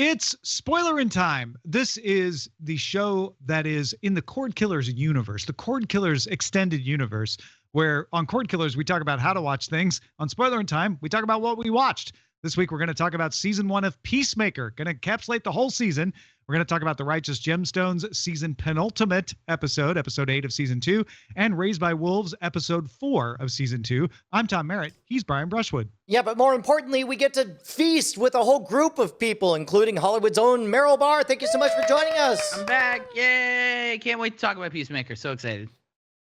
It's Spoilerin time. This is the show that is in the Cordkillers universe, the Cordkillers extended universe, where on Cordkillers we talk about how to watch things. On Spoilerin time, we talk about what we watched. This week we're going to talk about season 1 of Peacemaker, going to encapsulate the whole season. We're going to talk about the Righteous Gemstones season penultimate episode 8 of season 2, and Raised by Wolves episode 4 of season 2. I'm Tom Merritt. He's Brian Brushwood. Yeah, but more importantly, we get to feast with a whole group of people, including Hollywood's own Meryl Barr. Thank you so much for joining us. I'm back. Yay. Can't wait to talk about Peacemaker. So excited.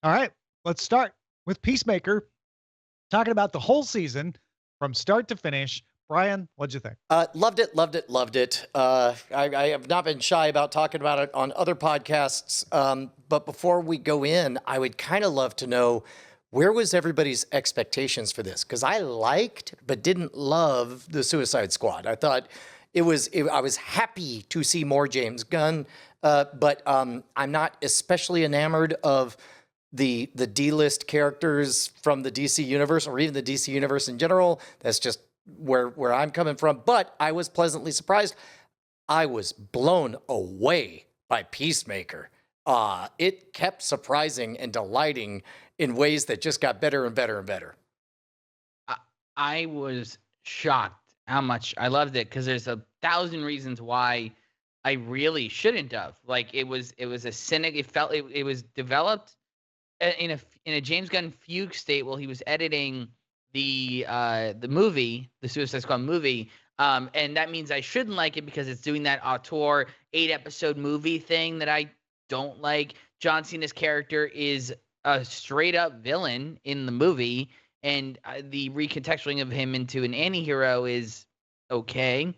All right, let's start with Peacemaker, talking about the whole season from start to finish. Brian, what'd you think? Loved it. I have not been shy about talking about it on other podcasts. But before we go in, I would kind of love to know, where was everybody's expectations for this? Because I liked, but didn't love the Suicide Squad. I thought I was happy to see more James Gunn, but I'm not especially enamored of the D-list characters from the DC universe, or even the DC universe in general. That's just where I'm coming from. But I was pleasantly surprised. I was blown away by Peacemaker. It kept surprising and delighting in ways that just got better and better and better. I was shocked how much I loved it, because there's 1,000 reasons why I really shouldn't have. Like, it was a cynic. It was developed in a James Gunn fugue state while he was editing the movie, the Suicide Squad movie, and that means I shouldn't like it because it's doing that auteur 8-episode movie thing that I don't like. John Cena's character is a straight up villain in the movie, and the recontextualizing of him into an anti-hero is okay.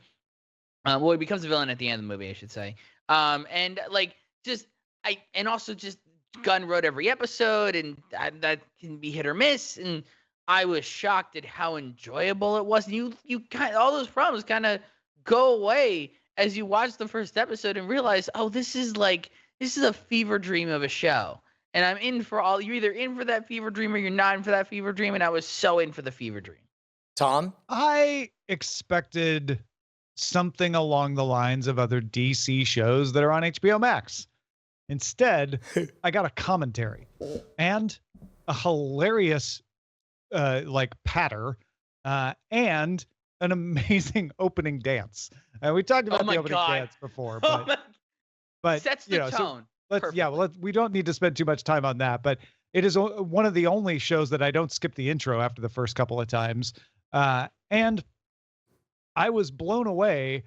Well, he becomes a villain at the end of the movie, I should say. And also Gunn wrote every episode, and that can be hit or miss, and I was shocked at how enjoyable it was. And you kind of, all those problems kind of go away as you watch the first episode and realize, oh, this is a fever dream of a show. And I'm in for all. You're either in for that fever dream or you're not in for that fever dream. And I was so in for the fever dream. Tom? I expected something along the lines of other DC shows that are on HBO Max. Instead, I got a commentary and a hilarious patter, and an amazing opening dance. We talked about the opening dance before, but sets the tone. So we don't need to spend too much time on that, but it is one of the only shows that I don't skip the intro after the first couple of times. And I was blown away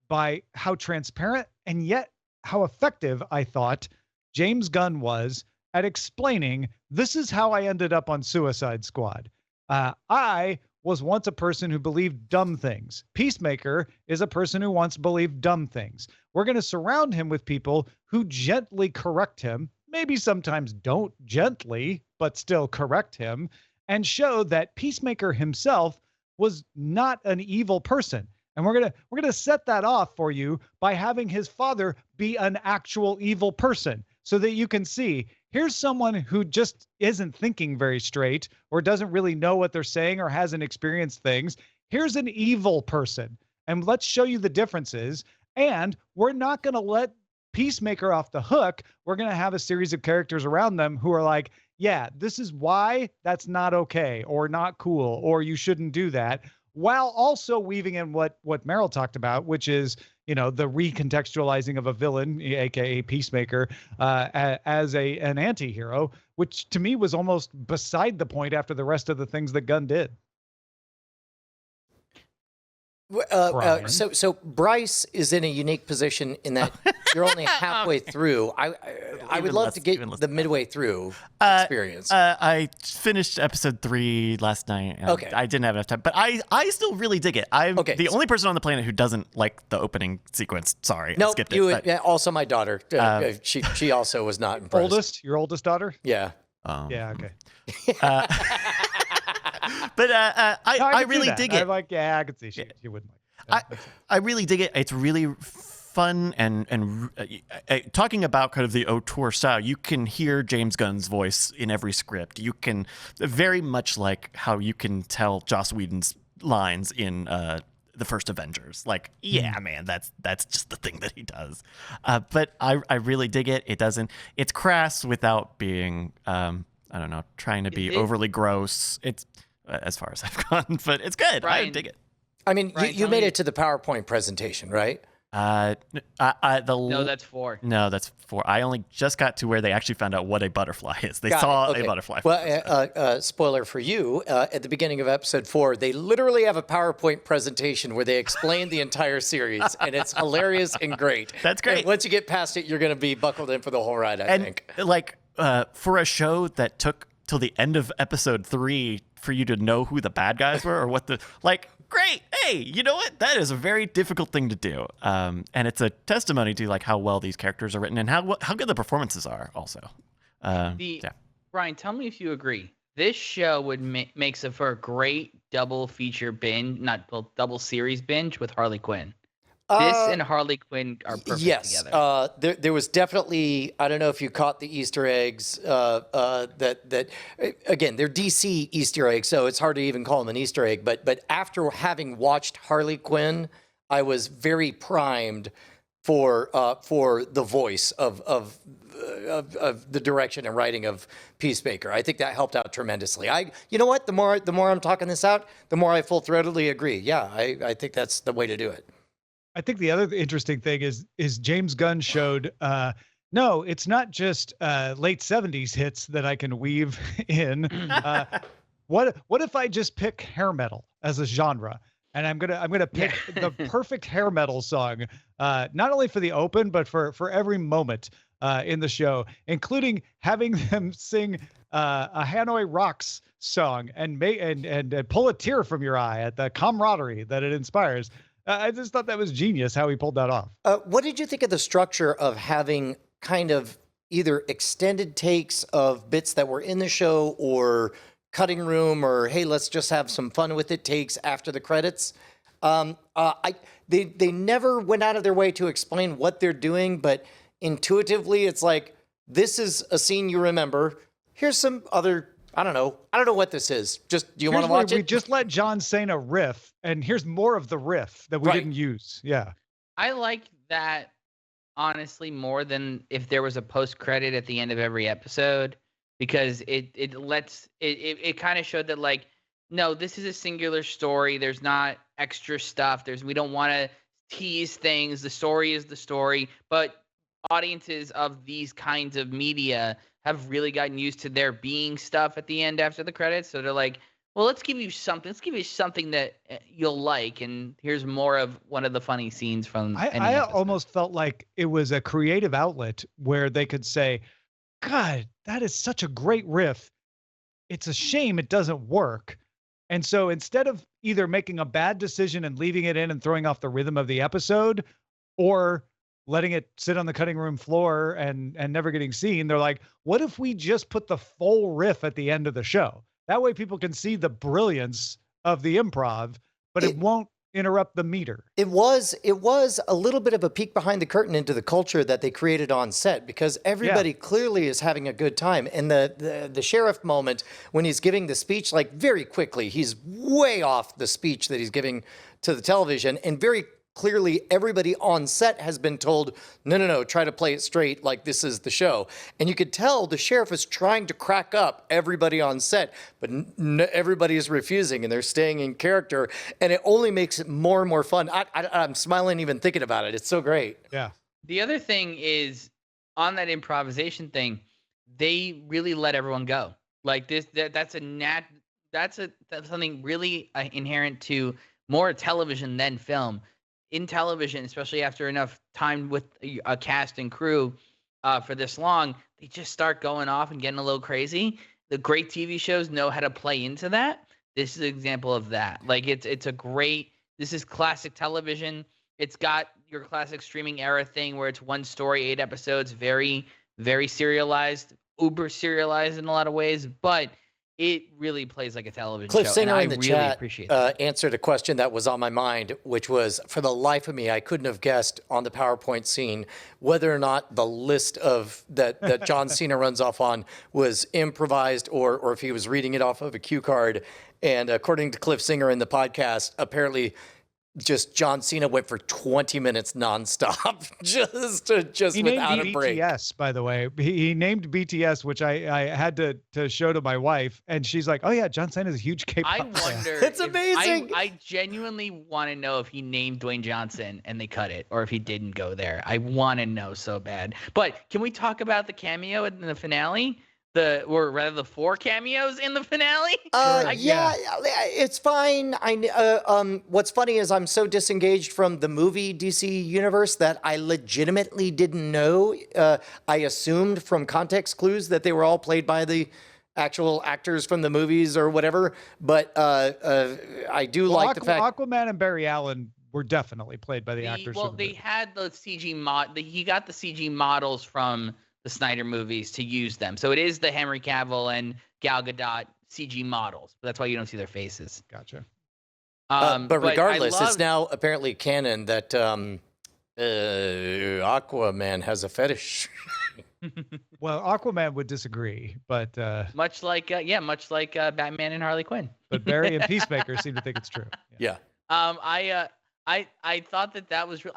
by how transparent and yet how effective I thought James Gunn was at explaining, this is how I ended up on Suicide Squad. I was once a person who believed dumb things. Peacemaker is a person who once believed dumb things. We're going to surround him with people who gently correct him, maybe sometimes don't gently, but still correct him, and show that Peacemaker himself was not an evil person. And we're going to set that off for you by having his father be an actual evil person, so that you can see, here's someone who just isn't thinking very straight, or doesn't really know what they're saying, or hasn't experienced things. Here's an evil person, and let's show you the differences. And we're not going to let Peacemaker off the hook. We're going to have a series of characters around them who are like, yeah, this is why that's not okay, or not cool, or you shouldn't do that, while also weaving in what Meryl talked about, which is, the recontextualizing of a villain, aka Peacemaker, as an anti-hero, which to me was almost beside the point after the rest of the things that Gunn did. So Bryce is in a unique position in that you're only halfway through. I would love to get the midway through experience. I finished episode 3 last night. Okay. I didn't have enough time, but I still really dig it. I'm the only person on the planet who doesn't like the opening sequence. Sorry, I skipped it. Also my daughter. She also was not impressed. Your oldest daughter? Yeah. Yeah, okay. But I really dig it. I could see she wouldn't like it. I really dig it. It's really fun, and talking about kind of the auteur style, you can hear James Gunn's voice in every script. You can very much like how you can tell Joss Whedon's lines in the first Avengers. Like, yeah, man, that's just the thing that he does. But I really dig it. It's crass without being, I don't know, trying to be overly gross. It's as far as I've gone, but it's good. Brian, I dig it. I mean, Brian, you made it to the PowerPoint presentation, right? No, that's 4. No, that's 4. I only just got to where they actually found out what a butterfly is. They Got saw it. Okay. a butterfly. Well, spoiler for you, at the beginning of episode 4, they literally have a PowerPoint presentation where they explain the entire series, and it's hilarious and great. That's great. And once you get past it, you're going to be buckled in for the whole ride, I think. Like, for a show that took till the end of episode 3 for you to know who the bad guys were or what great. Hey, you know what? That is a very difficult thing to do. And it's a testimony to like how well these characters are written and how good the performances are also. Brian, tell me if you agree. This show would makes it for a great double feature binge, double series binge with Harley Quinn. This and Harley Quinn are perfect together. There was definitely, I don't know if you caught the Easter eggs, that again, they're DC Easter eggs, so it's hard to even call them an Easter egg. But after having watched Harley Quinn, I was very primed for the voice of the direction and writing of Peacemaker. I think that helped out tremendously. You know what? The more I'm talking this out, the more I full-throatedly agree. Yeah, I think that's the way to do it. I think the other interesting thing is James Gunn showed, no, it's not just late 70s hits that I can weave in. What if I just pick hair metal as a genre? And I'm gonna pick the perfect hair metal song, not only for the open, but for every moment in the show, including having them sing a Hanoi Rocks song and pull a tear from your eye at the camaraderie that it inspires. I just thought that was genius how he pulled that off. What did you think of the structure of having kind of either extended takes of bits that were in the show or cutting room or, hey, let's just have some fun with it takes after the credits? They never went out of their way to explain what they're doing, but intuitively it's like, this is a scene you remember. Here's some other, I don't know what this is. Just, do you want to watch it? We just let John Cena riff, and here's more of the riff that we didn't use. Yeah. I like that, honestly, more than if there was a post-credit at the end of every episode, because it kind of showed that, like, no, this is a singular story. There's not extra stuff. We don't want to tease things. The story is the story. But audiences of these kinds of media have really gotten used to there being stuff at the end after the credits. So they're like, well, let's give you something. Let's give you something that you'll like. And here's more of one of the funny scenes from any I episode. almost felt like it was a creative outlet where they could say, God, that is such a great riff. It's a shame it doesn't work. And so instead of either making a bad decision and leaving it in and throwing off the rhythm of the episode, or letting it sit on the cutting room floor and never getting seen, they're like, what if we just put the full riff at the end of the show? That way people can see the brilliance of the improv, but it won't interrupt the meter. It was a little bit of a peek behind the curtain into the culture that they created on set, because everybody clearly is having a good time. And the sheriff moment when he's giving the speech, like, very quickly, he's way off the speech that he's giving to the television, and very clearly everybody on set has been told, no, try to play it straight, like this is the show. And you could tell the sheriff is trying to crack up everybody on set, but everybody is refusing and they're staying in character. And it only makes it more and more fun. I'm smiling even thinking about it. It's so great. Yeah. The other thing is, on that improvisation thing, they really let everyone go. Like this, that's something really inherent to more television than film. In television, especially after enough time with a cast and crew for this long, they just start going off and getting a little crazy. The great TV shows know how to play into that. This is an example of that. Like, this is classic television. It's got your classic streaming era thing where it's one story, 8 episodes, very, very serialized, uber serialized in a lot of ways, but it really plays like a television Cliff show. Singer in the really chat appreciate that. answered a question that was on my mind, which was, for the life of me, I couldn't have guessed on the PowerPoint scene whether or not the list of that John Cena runs off on was improvised or if he was reading it off of a cue card. And according to Cliff Singer in the podcast, apparently just John Cena went for 20 minutes nonstop, just He without named a break. BTS, by the way. He named BTS, which I had to show to my wife, and she's like, "Oh yeah, John Cena is a huge K-pop I fan." wonder. It's if- amazing. I genuinely want to know if he named Dwayne Johnson and they cut it, or if he didn't go there. I want to know so bad. But can we talk about the cameo in the finale? Or rather, the 4 cameos in the finale. Yeah, it's fine. What's funny is I'm so disengaged from the movie DC universe that I legitimately didn't know. I assumed from context clues that they were all played by the actual actors from the movies or whatever. But I do like the fact Aquaman and Barry Allen were definitely played by the actors. Well, from the they movie. had the CG mod. He got the CG models from the Snyder movies to use them. So it is the Henry Cavill and Gal Gadot CG models. That's why you don't see their faces. Gotcha. but regardless, it's now apparently canon that Aquaman has a fetish. Well, Aquaman would disagree, but much like Batman and Harley Quinn. but Barry and Peacemaker seem to think it's true. Yeah. I thought that was real.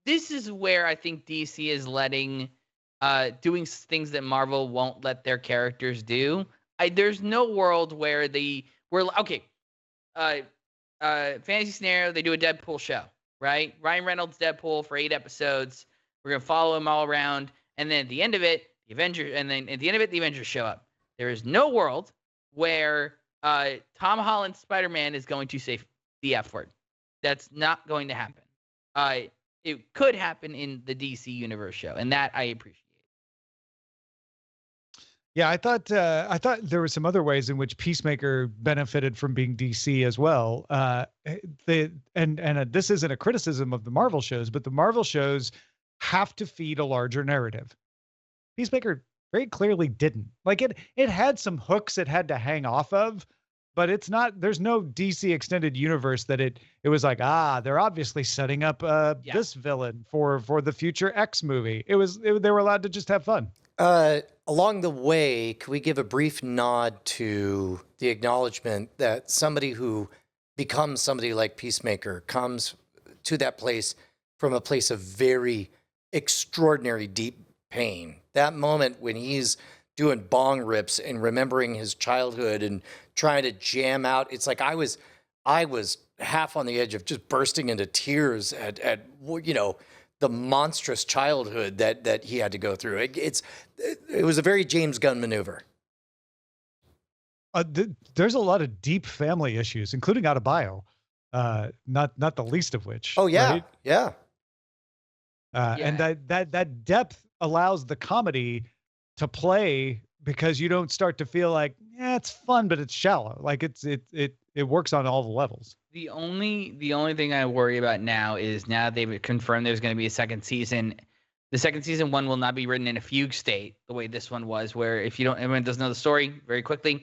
This is where I think DC is letting doing things that Marvel won't let their characters do. There's no world where fantasy scenario, they do a Deadpool show, right? Ryan Reynolds Deadpool for 8 episodes. We're gonna follow him all around, and then at the end of it, the Avengers show up. There is no world where Tom Holland's Spider-Man is going to say the F word. That's not going to happen. It could happen in the DC Universe show, and that I appreciate. Yeah, I thought there were some other ways in which Peacemaker benefited from being DC as well. This isn't a criticism of the Marvel shows, but the Marvel shows have to feed a larger narrative. Peacemaker very clearly didn't. Like it had some hooks it had to hang off of, but it's not. There's no DC extended universe that it was like, they're obviously setting up this villain for the future X movie. They were allowed to just have fun. Along the way, can we give a brief nod to the acknowledgement that somebody who becomes somebody like Peacemaker comes to that place from a place of very extraordinary deep pain? That moment when he's doing bong rips and remembering his childhood and trying to jam out, it's like I was half on the edge of just bursting into tears at the monstrous childhood that he had to go through. It was a very James Gunn maneuver. There's a lot of deep family issues, including Adebayo, not the least of which. Oh yeah, right? yeah. And that depth allows the comedy to play because you don't start to feel like, it's fun, but it's shallow. Like it works on all the levels. The only thing I worry about now is now they've confirmed there's going to be a second season. The second season one will not be written in a fugue state the way this one was, where everyone doesn't know the story very quickly.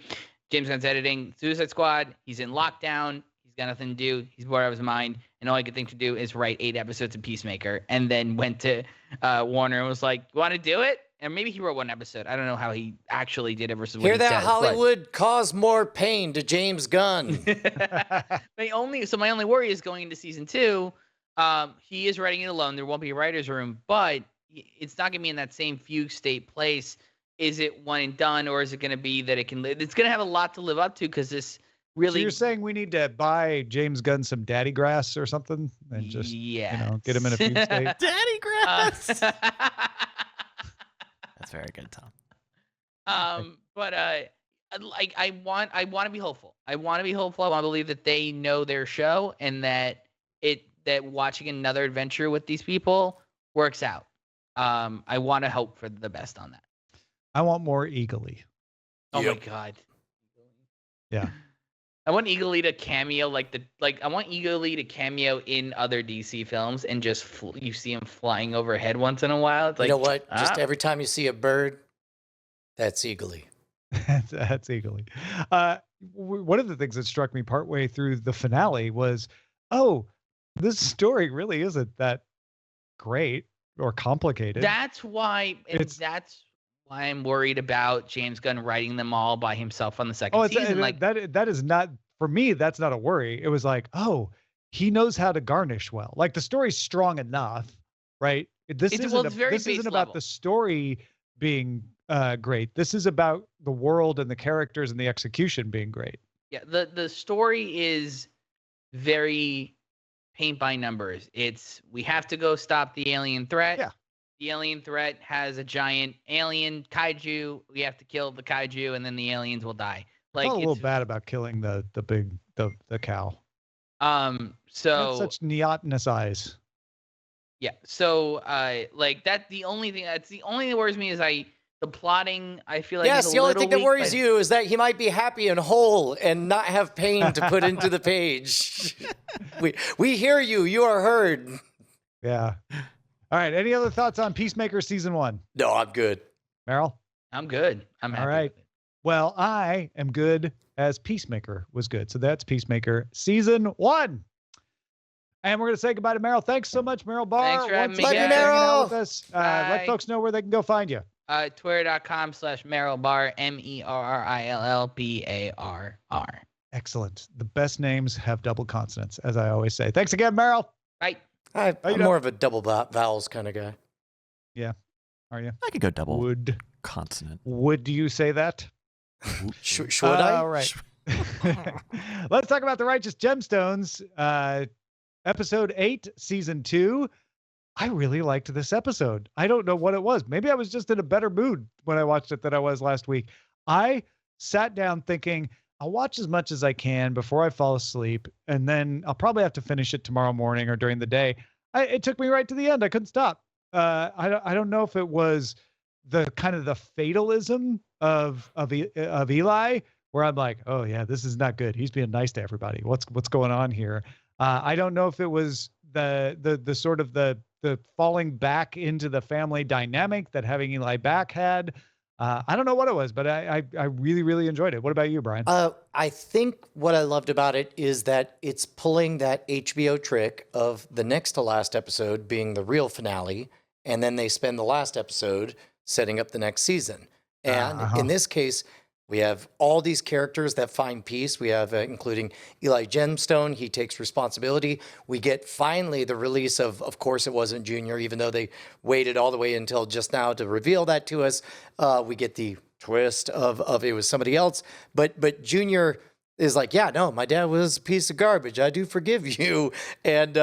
James Gunn's editing Suicide Squad. He's in lockdown. He's got nothing to do. He's bored out of his mind. And all he could think to do is write 8 episodes of Peacemaker, and then went to Warner and was like, you want to do it? And maybe he wrote 1 episode. I don't know how he actually did it versus what Hear he that, says, Hollywood? Cause more pain to James Gunn. my only worry is going into season 2. He is writing it alone. There won't be a writer's room, but it's not going to be in that same fugue state place. Is it one and done, or is it going to be that it's going to have a lot to live up to, because this really. So you're saying we need to buy James Gunn some daddy grass or something and just get him in a fugue state? Daddy grass. That's very good, Tom. But I want to be hopeful. I want to be hopeful. I want to believe that they know their show, and that watching another adventure with these people works out. I want to hope for the best on that. I want more Eagly. Oh my God. Yeah. I want Eagly to cameo I want Eagly to cameo in other DC films, and just you see him flying overhead once in a while. It's like, you know what? Just every time you see a bird, that's Eagly. That's Eagly. One of the things that struck me partway through the finale was, this story really isn't that great or complicated. That's why I'm worried about James Gunn writing them all by himself on the second season. That is not for me, that's not a worry. It was like, oh, he knows how to garnish well. Like the story's strong enough, right? This isn't about the story being great. This is about the world and the characters and the execution being great. Yeah, the story is very paint by numbers. We have to go stop the alien threat. Yeah. The alien threat has a giant alien kaiju. We have to kill the kaiju, and then the aliens will die. Like, I felt a little bad about killing the cow. So such neotinous eyes. Yeah. So like that's the only thing that worries me is the plotting. I feel like yes, the only thing that worries you is that he might be happy and whole and not have pain to put into the page. we hear you. You are heard. Yeah. All right. Any other thoughts on Peacemaker season 1? No, I'm good. Meryl? I'm good. I'm happy. All right. Well, I am good as Peacemaker was good. So that's Peacemaker season 1. And we're going to say goodbye to Meryl. Thanks so much, Meryl Barr. Thanks for having me, guys. guys. Love you, Meryl. With us. Let folks know where they can go find you. Twitter.com/Meryl Barr, MERRILLBARR. Excellent. The best names have double consonants, as I always say. Thanks again, Meryl. Bye. I'm more of a double vowels kind of guy. Yeah. Are you? I could go double Would consonant. Would you say that? Should I? All right. Let's talk about the Righteous Gemstones. Episode 8, season 2. I really liked this episode. I don't know what it was. Maybe I was just in a better mood when I watched it than I was last week. I sat down thinking, I'll watch as much as I can before I fall asleep, and then I'll probably have to finish it tomorrow morning or during the day. It took me right to the end. I couldn't stop. I don't know if it was the kind of the fatalism of Eli, where I'm like, oh yeah, this is not good. He's being nice to everybody. What's going on here? I don't know if it was the sort of the falling back into the family dynamic that having Eli back had. I don't know what it was, but I really, really enjoyed it. What about you, Brian? I think what I loved about it is that it's pulling that HBO trick of the next to last episode being the real finale, and then they spend the last episode setting up the next season. And in this case, we have all these characters that find peace. We have, including Eli Gemstone. He takes responsibility. We get finally the release of course, it wasn't Junior, even though they waited all the way until just now to reveal that to us. We get the twist of it was somebody else. But Junior is like, yeah, no, my dad was a piece of garbage. I do forgive you. And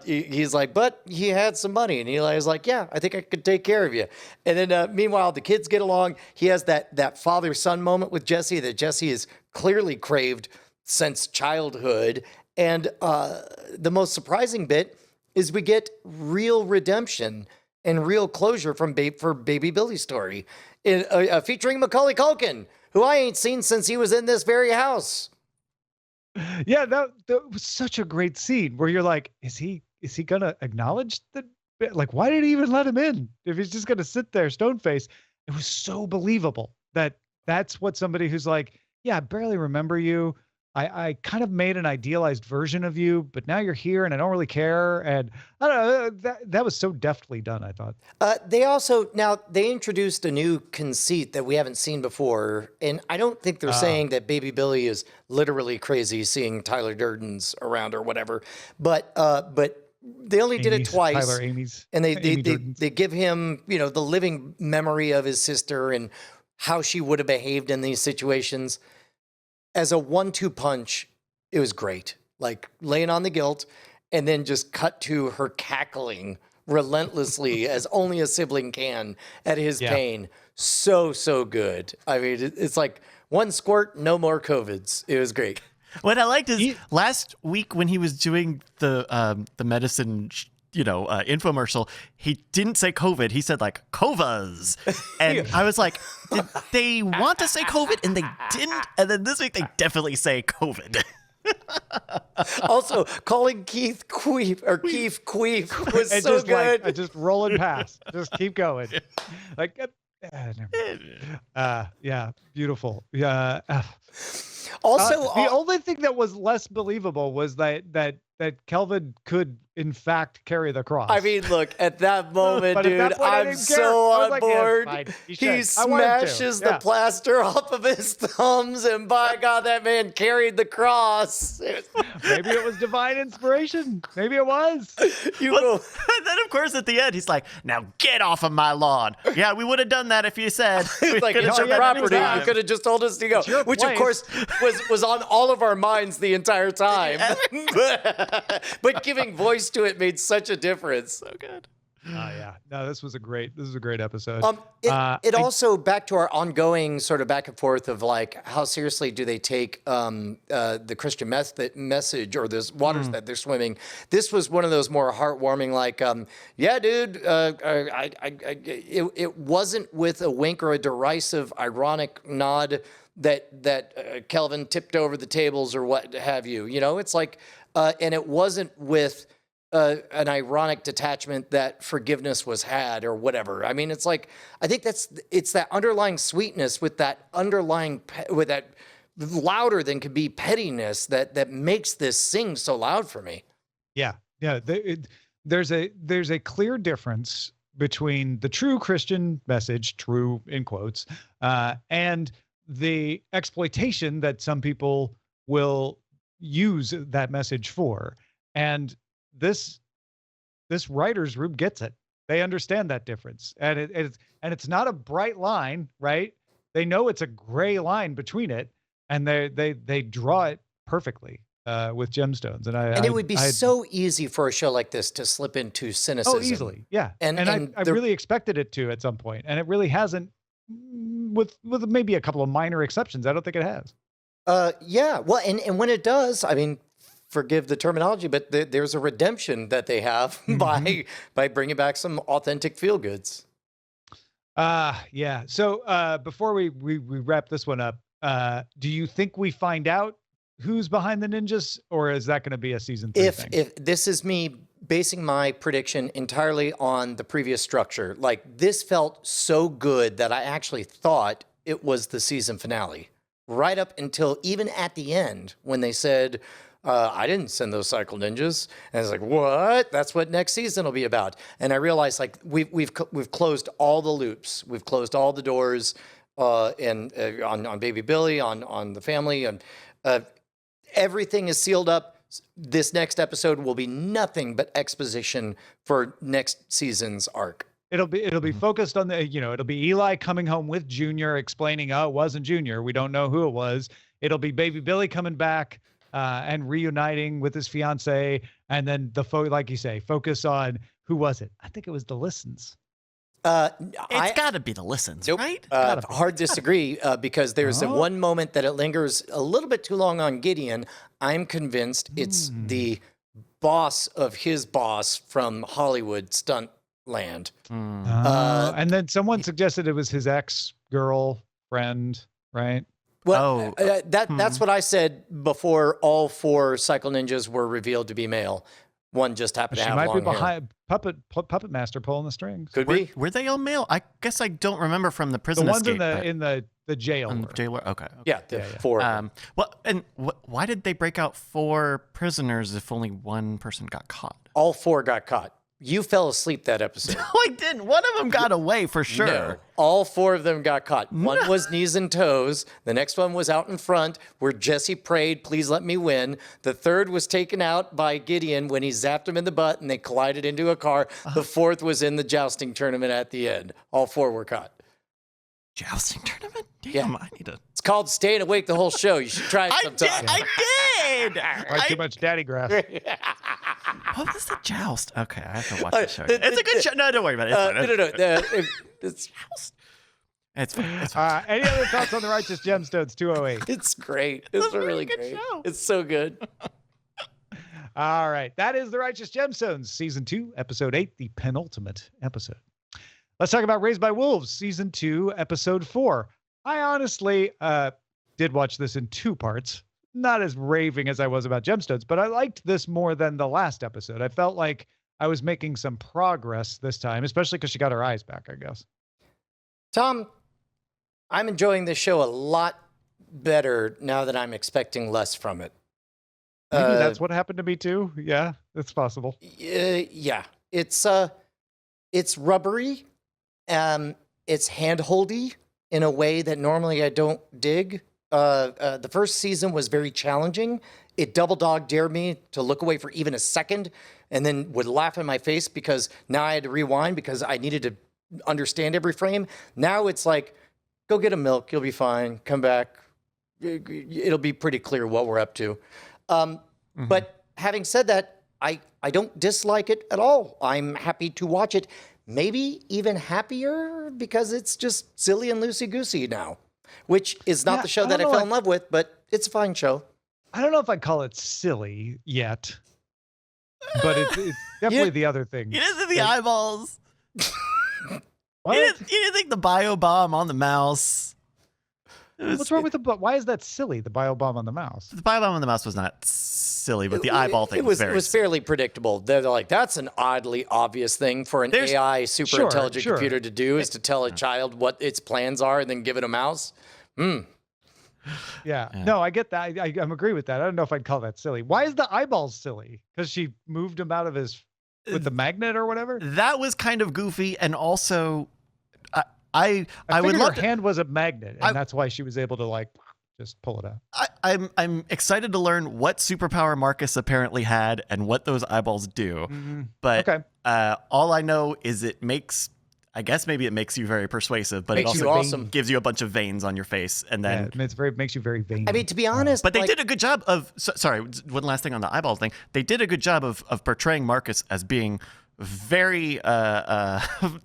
he's like, but he had some money. And Eli's like, yeah, I think I could take care of you. And then meanwhile, the kids get along. He has that father-son moment with Jesse that Jesse has clearly craved since childhood. And the most surprising bit is we get real redemption and real closure for Baby Billy's story, featuring Macaulay Culkin, who I ain't seen since he was in this very house. Yeah, that was such a great scene where you're like, is he gonna acknowledge that? Like, why did he even let him in if he's just gonna sit there stone face? It was so believable that's what somebody who's like, yeah, I barely remember you. I kind of made an idealized version of you, but now you're here and I don't really care. And I don't know, that was so deftly done, I thought. They introduced a new conceit that we haven't seen before. And I don't think they're saying that Baby Billy is literally crazy seeing Tyler Durden's around or whatever. But they only did it twice. Tyler Amy's. And they give him, the living memory of his sister and how she would have behaved in these situations. As a 1-2 punch, it was great. Like laying on the guilt and then just cut to her cackling relentlessly as only a sibling can at his pain. So good. I mean, it's like one squirt, no more COVIDs. It was great. What I liked is last week when he was doing the medicine infomercial, he didn't say COVID. He said like COVAs. And I was like, did they want to say COVID and they didn't? And then this week they definitely say COVID. Also, calling Keith Queef was and so just good. Like, just rolling past. Just keep going. Like, yeah, beautiful. Yeah. Also, the only thing that was less believable was that Kelvin could in fact carry the cross. I mean, look, at that moment, But at dude, that point, I I'm didn't so care. I was on like, yeah, board. fine. He I want him to. smashes Yeah. the plaster off of his thumbs, and by God, that man carried the cross. Maybe it was divine inspiration. Maybe it was. You go, And then, of course, at the end, he's like, "Now get off of my lawn." Yeah, we would have done that if you said. it's like, could've it's done your that every property. time. You could have just told us to go, your which, of place. course, was on all of our minds the entire time. But giving voice to it made such a difference. So good. Yeah. No, this was a great episode. It also, back to our ongoing sort of back and forth of like, how seriously do they take the Christian message or this waters that they're swimming? This was one of those more heartwarming, like, yeah, dude, it wasn't with a wink or a derisive, ironic nod that Kelvin tipped over the tables or what have you. You know, it's like, and it wasn't with an ironic detachment that forgiveness was had or whatever. I mean, it's like, I think it's that underlying sweetness with that underlying, with that louder than could be pettiness that makes this sing so loud for me. Yeah. There's a clear difference between the true Christian message, true in quotes, and the exploitation that some people will use that message for. And this writers room gets it. They understand that difference, and it's not a bright line, right? They know it's a gray line between it, and they draw it perfectly with Gemstones. And it would be so easy for a show like this to slip into cynicism. Oh, easily, yeah. And I the, really expected it to at some point, and it really hasn't. With maybe a couple of minor exceptions, I don't think it has. Yeah. Well, and when it does, I mean, forgive the terminology, but there's a redemption that they have by bringing back some authentic feel goods. Yeah. So before we wrap this one up, do you think we find out who's behind the ninjas, or is that going to be a season 3 thing? If this is me basing my prediction entirely on the previous structure, like this felt so good that I actually thought it was the season finale, right up until even at the end when they said, I didn't send those cycle ninjas. And I was like, what? That's what next season will be about. And I realized like we've closed all the loops. We've closed all the doors and on Baby Billy, on the family, and everything is sealed up. This next episode will be nothing but exposition for next season's arc. It'll be focused on it'll be Eli coming home with Junior explaining, oh, it wasn't Junior. We don't know who it was. It'll be Baby Billy coming back and reuniting with his fiance. And then like you say, focus on who was it? I think it was the Listens. It's got to be the Listens, nope. right? Hard disagree because there's one moment that it lingers a little bit too long on Gideon. I'm convinced it's the boss of his boss from Hollywood Stuntland. And then someone suggested it was his ex-girlfriend, right? Well, that's what I said before all 4 Cycle Ninjas were revealed to be male. One just happened to have long hair. She might be behind puppet master pulling the strings. Could be. Were they all male? I guess I don't remember from the prison the ones escape. in the jail. The jailer. Okay. Yeah, 4. Well, and why did they break out 4 prisoners if only one person got caught? All 4 got caught. You fell asleep that episode. No, I didn't. One of them got away for sure. No, all 4 of them got caught. One was knees and toes. The next one was out in front where Jesse prayed, please let me win. The third was taken out by Gideon when he zapped him in the butt and they collided into a car. The fourth was in the jousting tournament at the end. All 4 were caught. Jousting tournament? Damn, Yeah. I need to. It's called Staying Awake the Whole Show. You should try it sometime. I did. Right, too much daddy grass. What was the joust? Okay, I have to watch the show. It's a good show. No, don't worry about it. It's fine. It's Joust. It's fine. It's fine. Any other thoughts on the Righteous Gemstones 208? It's great. It's a really good great show. It's so good. All right. That is the Righteous Gemstones, season 2, episode 8, the penultimate episode. Let's talk about Raised by Wolves, season 2, episode 4. I honestly did watch this in 2 parts. Not as raving as I was about Gemstones, but I liked this more than the last episode. I felt like I was making some progress this time, especially because she got her eyes back, I guess. Tom, I'm enjoying this show a lot better now that I'm expecting less from it. Maybe that's what happened to me too. Yeah, it's possible. Yeah, it's rubbery. It's handholdy in a way that normally I don't dig. The first season was very challenging. It double dog dared me to look away for even a second, and then would laugh in my face because now I had to rewind because I needed to understand every frame. Now it's like, go get a milk, you'll be fine. Come back, it'll be pretty clear what we're up to. But having said that, I don't dislike it at all. I'm happy to watch it. Maybe even happier because it's just silly and loosey-goosey now, which is not the show that I fell in love with, but it's a fine show. I don't know if I'd call it silly yet, but it's definitely the other thing. You didn't see the eyeballs. What? You didn't think the bio bomb on the mouse. What's wrong with why is that silly, the bio bomb on the mouse? The bio bomb on the mouse was not silly, but the eyeball thing was very It was fairly predictable. They're like, that's an oddly obvious thing for an AI super intelligent computer to do, is to tell a child what its plans are and then give it a mouse. Yeah. No, I get that. I'm agree with that. I don't know if I'd call that silly. Why is the eyeballs silly? Because she moved him out of his with the magnet or whatever? That was kind of goofy, and also I would love her hand was a magnet, and that's why she was able to like just pull it out. I'm excited to learn what superpower Marcus apparently had and what those eyeballs do. But all I know is I guess maybe it makes you very persuasive, but it also gives you a bunch of veins on your face, and then makes you very vain. I mean, to be honest, but they did a good job of. Sorry, one last thing on the eyeball thing. They did a good job of portraying Marcus as being very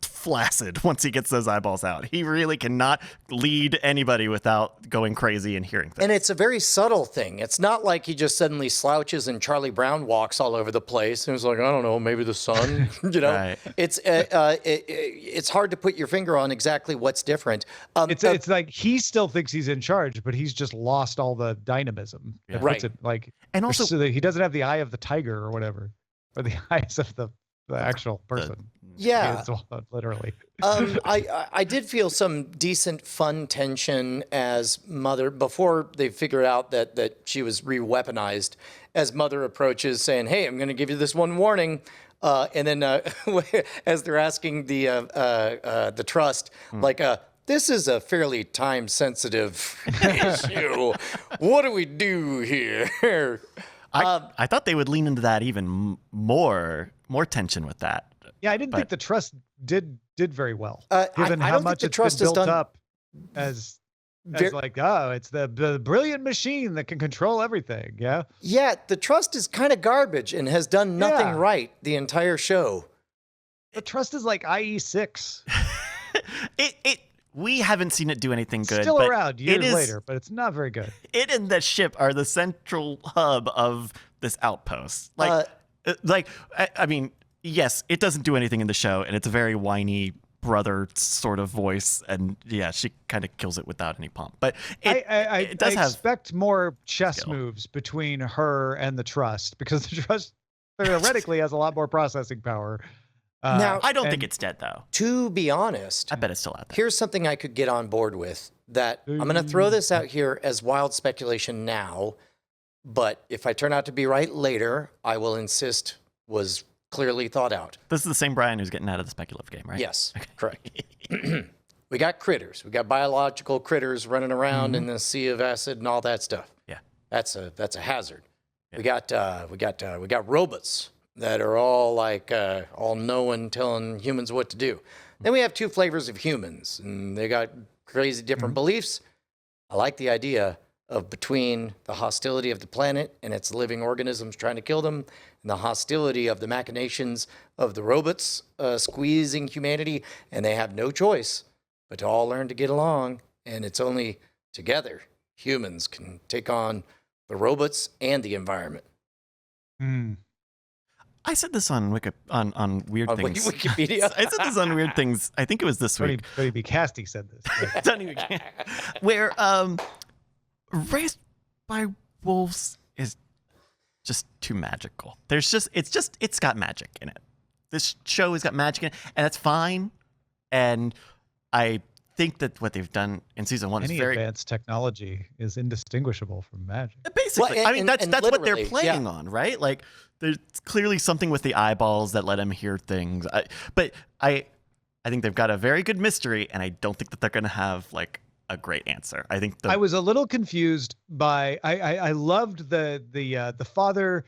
flaccid once he gets those eyeballs out. He really cannot lead anybody without going crazy and hearing things. And it's a very subtle thing. It's not like he just suddenly slouches and Charlie Brown walks all over the place and it's like, I don't know, maybe the sun. Right. It's hard to put your finger on exactly what's different. It's like he still thinks he's in charge, but he's just lost all the dynamism. Yeah. Right. And also, so that he doesn't have the eye of the tiger or whatever, or the eyes of the actual person. Yeah. Literally. I did feel some decent fun tension as Mother, before they figured out that she was re-weaponized, as Mother approaches saying, hey, I'm going to give you this one warning. And then as they're asking the trust, this is a fairly time-sensitive issue. What do we do here? I thought they would lean into that even more tension with that. Yeah, I didn't think the trust did very well, given I how don't much think the it's trust been has built done up as like, oh, it's the brilliant machine that can control everything. Yeah. Yeah, the trust is kind of garbage and has done nothing right the entire show. The trust is like IE6. We haven't seen it do anything good. Still around years later, but it's not very good. It and the ship are the central hub of this outpost. I mean, yes, it doesn't do anything in the show, and it's a very whiny brother sort of voice, and yeah, she kind of kills it without any pomp. But it does have expect more chess moves between her and the trust, because the trust theoretically has a lot more processing power. Now, I don't think it's dead, though. To be honest, I bet it's still out there. Here's something I could get on board with, that I'm going to throw this out here as wild speculation now, but if I turn out to be right later, I will insist was clearly thought out. This is the same Brian who's getting out of the speculative game, right? Yes, correct. We got critters. We got biological critters running around in the sea of acid and all that stuff. Yeah, that's a hazard. Yeah. We got robots that are all like all knowing, telling humans what to do. Then we have two flavors of humans, and they got crazy different beliefs. I like the idea of between the hostility of the planet and its living organisms trying to kill them, and the hostility of the machinations of the robots squeezing humanity, and they have no choice but to all learn to get along, and it's only together humans can take on the robots and the environment. I said this on on Weird Things. Wikipedia. I said this on Weird Things. I think it was this week. Freddie Casty said this. Don't even where Raised by Wolves is just too magical. It's got magic in it. This show has got magic in it, and that's fine. And I think that what they've done in season 1 Any is very advanced technology is indistinguishable from magic. basically. Well, I mean, that's what they're literally, playing on, right? Like, there's clearly something with the eyeballs that let him hear things. But I think they've got a very good mystery, and I don't think that they're going to have like a great answer. I think I was a little confused by. I loved the father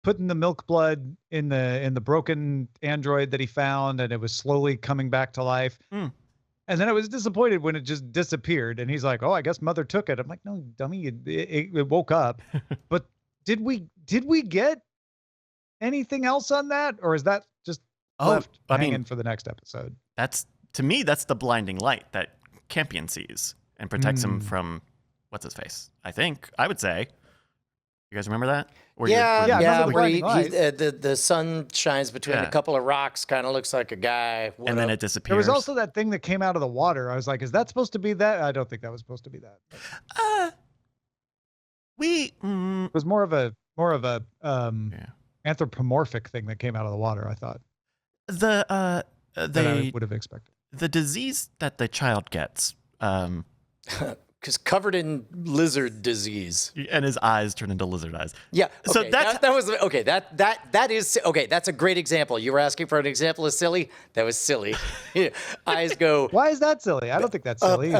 putting the milk blood in the broken android that he found, and it was slowly coming back to life. And then I was disappointed when it just disappeared. And he's like, "Oh, I guess Mother took it." I'm like, "No, dummy, it woke up." But did we get anything else on that, or is that just left hanging for the next episode? That's, to me, that's the blinding light that Campion sees and protects him from what's his face. I think I would say. You guys remember that? Where where the sun shines between a couple of rocks, kind of looks like a guy. And then it disappears. There was also that thing that came out of the water. I was like, is that supposed to be that? I don't think that was supposed to be that. It was more of a anthropomorphic thing that came out of the water, I thought. I would have expected. The disease that the child gets, because covered in lizard disease, and his eyes turn into lizard eyes. Yeah. Okay, so that was okay. That is okay. That's a great example. You were asking for an example of silly. That was silly. Eyes go. Why is that silly? I don't think that's silly.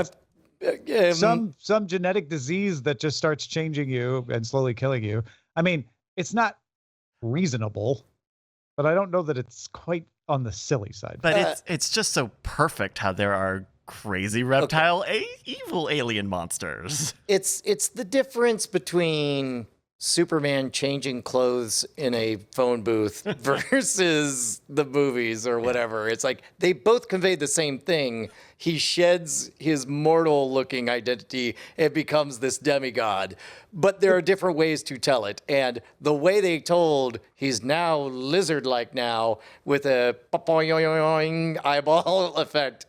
Some genetic disease that just starts changing you and slowly killing you. I mean, it's not reasonable, but I don't know that it's quite on the silly side. But it's just so perfect how there are crazy reptile evil alien monsters. It's the difference between Superman changing clothes in a phone booth versus the movies or whatever. It's like they both convey the same thing. He sheds his mortal looking identity and becomes this demigod. But there are different ways to tell it. And the way they told he's now lizard like now with a eyeball effect,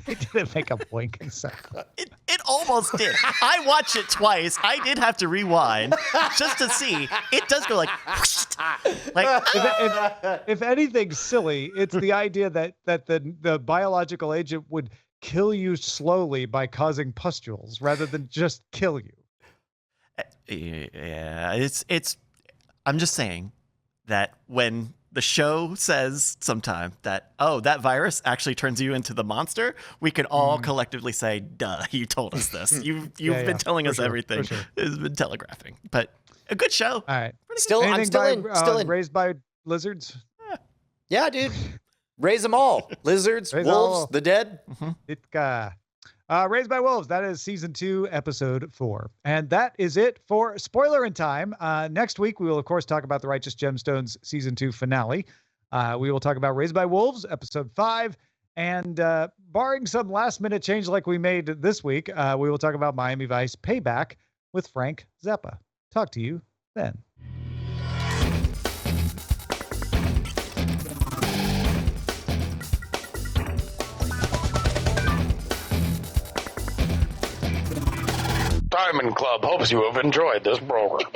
They didn't make a boinking sound. It almost did. I watched it twice. I did have to rewind just to see. It does go like if anything's silly, it's the idea that the biological agent would kill you slowly by causing pustules rather than just kill you. Yeah, it's. I'm just saying that when the show says sometime that, that virus actually turns you into the monster, we can all collectively say, duh, you told us this. You've been telling us everything. Sure. It's been telegraphing. But a good show. All right. I'm still in. Raised by lizards? Yeah, dude. Raise them all. Lizards, wolves, the dead. Raised by Wolves. That is season 2, episode 4. And that is it for Spoilerin time. Next week, we will, of course, talk about the Righteous Gemstones season 2 finale. We will talk about Raised by Wolves, episode 5. And barring some last minute change like we made this week, we will talk about Miami Vice Payback with Frank Zappa. Talk to you then. Diamond Club hopes you have enjoyed this program.